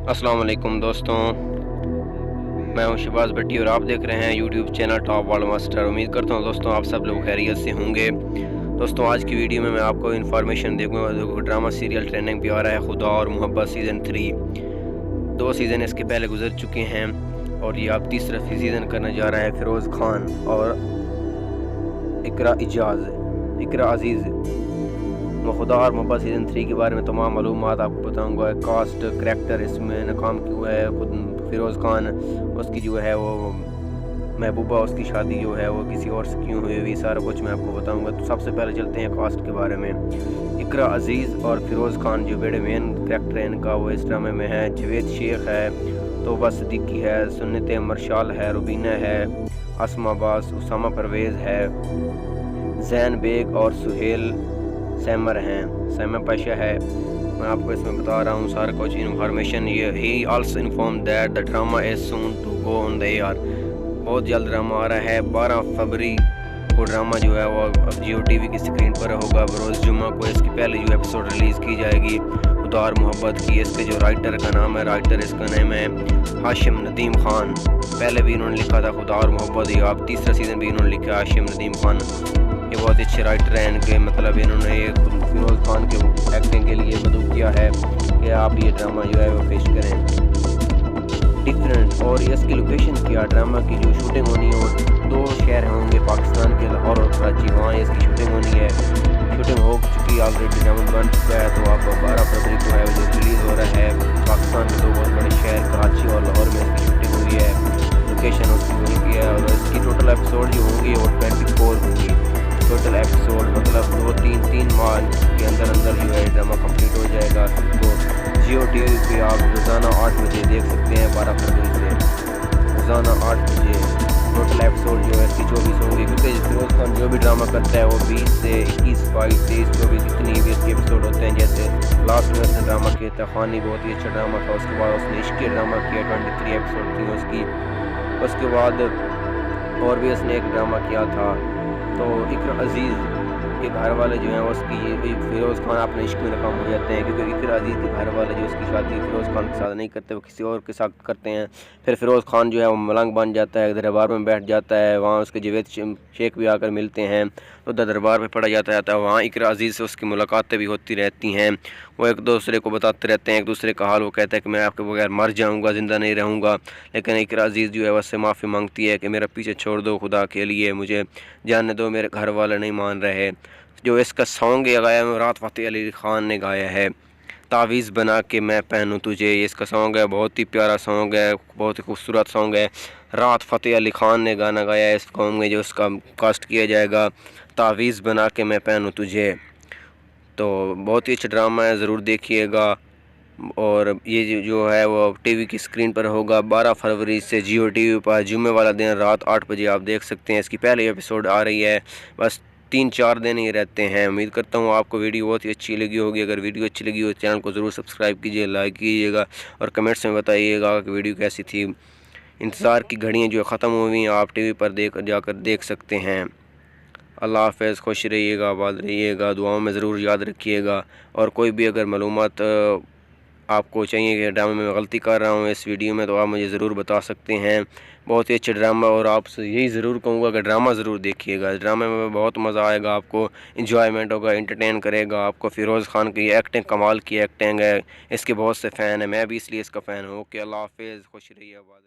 अस्सलाम वालेकुम दोस्तों, मैं हूं शहबाज भट्टी और आप देख रहे हैं YouTube channel top world master. उम्मीद करता हूं दोस्तों आप सब लोग खैरियत से होंगे। दोस्तों आज की वीडियो में मैं आपको इन्फॉर्मेशन दूंगा। देखो ड्रामा सीरियल ट्रेंडिंग पे आ रहा है खुदा और मोहब्बत सीज़न 3। 2 सीज़न इसके पहले गुजर चुके हैं और ये अब तीसरा सीज़न करने जा रहा है फ़िरोज़ खान और इकरा अजीज़। मैं खुदा और मोहब्बत सीज़न 3 के बारे में तमाम मालूमात आपको बताऊंगा। कास्ट करैक्टर इसमें नाकाम क्यों है, खुद फ़िरोज़ खान उसकी जो है वो महबूबा उसकी शादी जो है वो किसी और से क्यों हुई हुई, सारा कुछ मैं आपको बताऊंगा। तो सबसे पहले चलते हैं कास्ट के बारे में। इकरा अजीज़ और फ़िरोज़ खान जो बड़े मेन करैक्टर है इनका वो इस ड्रामे में है। जवेद शेख है, तोबा सिद्दीकी है, सुन्नत मर्शाल है, रुबीना है, असमा अब्बास, उसामा परवेज़ है, जैन बेग और सुहेल सैमर हैं, सैमर पाशा है। मैं आपको इसमें बता रहा हूँ सारा कुछ इन्फॉर्मेशन। ये ही also inform that the drama is soon to go on the air. बहुत जल्द ड्रामा आ रहा है। 12 फरवरी को ड्रामा जो है वो जियो टीवी की स्क्रीन पर होगा। बरोज़ जुम्मा को इसकी पहले जो एपिसोड रिलीज़ की जाएगी खुदा और मोहब्बत की। इसके जो राइटर का नाम है, राइटर इसका नाम है हाशिम नदीम खान। पहले भी इन्होंने लिखा था खुदा और मोहब्बत, ये आप तीसरा सीज़न भी इन्होंने लिखा हाशिम नदीम खान। ये बहुत अच्छे राइटर हैं इनके, मतलब इन्होंने ये फ़िरोज़ खान के एक्टिंग के लिए मदद किया है कि आप ये ड्रामा जो है वो पेश करें डिफरेंट। और इसकी लोकेशन क्या, ड्रामा की जो शूटिंग होनी है वो 2 शहर होंगे पाकिस्तान के, लाहौर और कराची। वहाँ इसकी शूटिंग होनी है। शूटिंग हो चुकी है ऑलरेडी, ड्रामा बन चुका है। तो आप 12 फरवरी को है जो रिलीज़ हो रहा है। पाकिस्तान के 2 बहुत बड़े शहर कराची और लाहौर में इसकी शूटिंग हुई है। लोकेशन उसकी वहीं की है और इसकी टोटल एपिसोड जो होंगी वो 24 होंगी। टोटल एपिसोड मतलब 2-3 माह के अंदर जो है ड्रामा कंप्लीट हो जाएगा। तो जियो टीवी पे आप रोज़ाना 8 बजे देख सकते हैं। 12 फरवरी से रोज़ाना 8 बजे टोटल एपिसोड जो है इसकी 24 होंगे, क्योंकि फ़िरोज़ खान जो भी ड्रामा करता है वो 20 से 21, 22, 23, 24 इतनी भी इसके एपिसोड होते हैं। जैसे लास्ट में उसने ड्रामा किया था खानी, बहुत ही अच्छा ड्रामा था। उसके बाद उसने इश्क़ ड्रामा किया, 23 एपिसोड थी उसकी। उसके बाद और भी उसने एक ड्रामा किया था। तो इकरा अजीज़ के घर वाले जो हैं उसकी फ़िरोज़ खान अपने इश्क में नाकाम हो जाते हैं, क्योंकि इकरा अजीज़ के घर वाले जो उसकी शादी फ़िरोज़ खान के साथ नहीं करते, वो किसी और के साथ करते हैं। फिर फ़िरोज़ खान जो है वो मलंग बन जाता है, दरबार में बैठ जाता है। वहाँ उसके जवेद शेख भी आकर मिलते हैं, तो दरबार में पढ़ा जाता है। वहाँ इकरा अजीज़ से उसकी मुलाकातें भी होती रहती हैं। वो एक दूसरे को बताते रहते हैं एक दूसरे का हाल। वो कहता है कि मैं आपके बगैर मर जाऊँगा, ज़िंदा नहीं रहूँगा। लेकिन इकरा अजीज़ जो है उससे माफ़ी मांगती है कि मेरा पीछे छोड़ दो, खुदा के लिए मुझे जाने दो, मेरे घर वाले नहीं मान रहे। जो इसका सॉन्ग है गाया है राहत फ़तेह अली ख़ान ने गाया है, तावीज़ बना के मैं पहनूँ तुझे। ये इसका सॉन्ग है, बहुत ही प्यारा सॉन्ग है, बहुत ही खूबसूरत सॉन्ग है। राहत फ़तेह अली ख़ान ने गाना गाया है इस सॉन्ग में, जो उसका कास्ट किया जाएगा तावीज़ बना के मैं पहनूँ तुझे। तो बहुत ही अच्छा ड्रामा है, ज़रूर देखिएगा। और ये जो है वो टीवी की स्क्रीन पर होगा 12 फरवरी से जियो टीवी पर। जुम्मे वाला दिन रात 8 बजे आप देख सकते हैं। इसकी पहली एपिसोड आ रही है, बस 3-4 दिन ही रहते हैं। उम्मीद करता हूँ आपको वीडियो बहुत ही अच्छी लगी होगी। अगर वीडियो अच्छी लगी हो चैनल को ज़रूर सब्सक्राइब कीजिए, लाइक कीजिएगा और कमेंट्स में बताइएगा कि वीडियो कैसी थी। इंतज़ार की घड़ियाँ जो ख़त्म हुई आप टीवी पर जाकर देख सकते हैं। अल्लाह हाफ़िज़, खुश रहिएगा, आबाद रहिएगा, दुआओं में ज़रूर याद रखिएगा। और कोई भी अगर मालूमात आपको चाहिए कि ड्रामे में गलती कर रहा हूँ इस वीडियो में, तो आप मुझे ज़रूर बता सकते हैं। बहुत ही अच्छा ड्रामा, और आपसे यही ज़रूर कहूँगा कि ड्रामा ज़रूर देखिएगा। इस ड्रामे में बहुत मज़ा आएगा, आपको इंजॉयमेंट होगा, एंटरटेन करेगा आपको। फ़िरोज़ खान की एक्टिंग कमाल की एक्टिंग है, इसके बहुत से फ़ैन हैं, मैं भी इसलिए इसका फ़ैन हूँ। ओके, अल्लाह हाफ़िज़, खुश रहिए, आबाद।